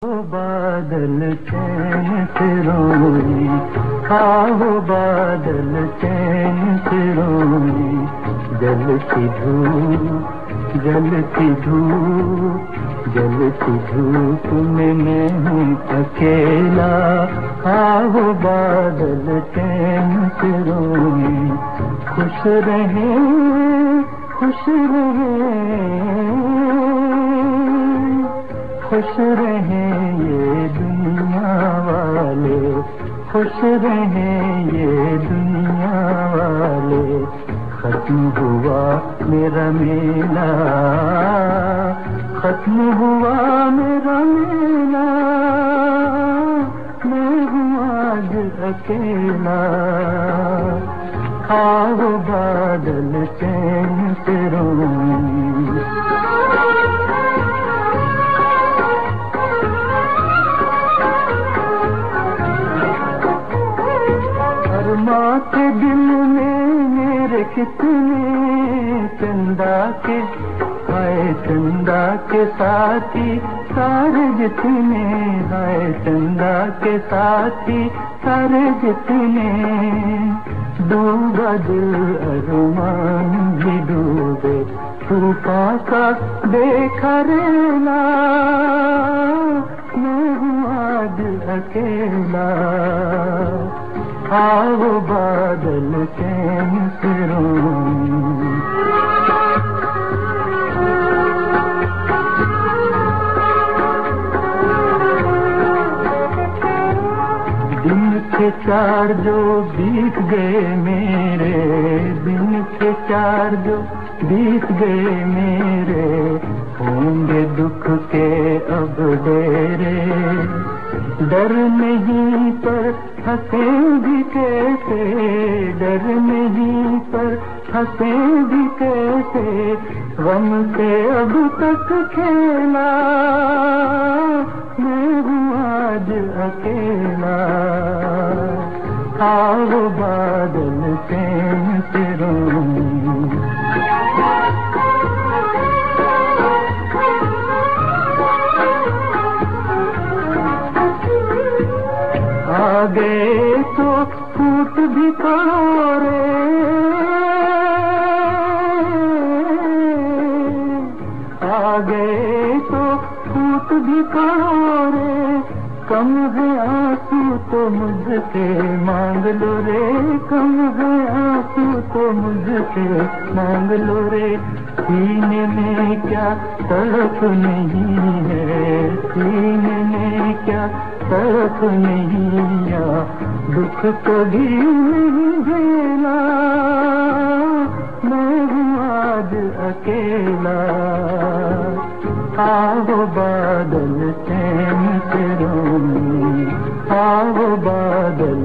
बादल चैन से रोई, आओ बादल चैन से रोई। जलती धूप जलती धूप जलती धूप में मैं हूँ अकेला। आओ बादल चैन से रोई। खुश रहे खुश रहे खुश रहे ये दुनिया वाले, खुश रहे ये दुनिया वाले। खत्म हुआ मेरा मेला, खत्म हुआ मेरा मेला। मैं हूँ आज अकेला। आओ बादल चैन से रोई। माँ के दिल में मेरे कितने चंदा के हाय, चंदा के साथी सारे जितने हाय, चंदा के साथी सारे जितने। डूबा दिल अरमान भी डूबे, तूफान का देखा रेला। मैं हूँ आज अकेला। आओ बादल चैन से रोई। दिन के चार जो बीत गए मेरे, दिन के चार जो बीत गए मेरे। होंगे दुख के अब डेरे, डर नहीं पर हंसे भी कैसे, डर नहीं पर हंसे भी कैसे। गम से अब तक खेला, मैं हूँ आज अकेला। आओ बादल चैन से रोई। आ गए तो फूट भी पड़ो रे, आ गए तो फूट भी पड़ो रे। कम है आंसू तो मुझसे मांग लो रे, कम है आंसू तो मुझसे मांग लो रे। सीने में क्या तड़प नहीं है, सीने में क्या तड़प नहीं या दुख कभी नहीं झेला। मैं हूँ आज अकेला। आओ बादल चैन से रोई, आओ बादल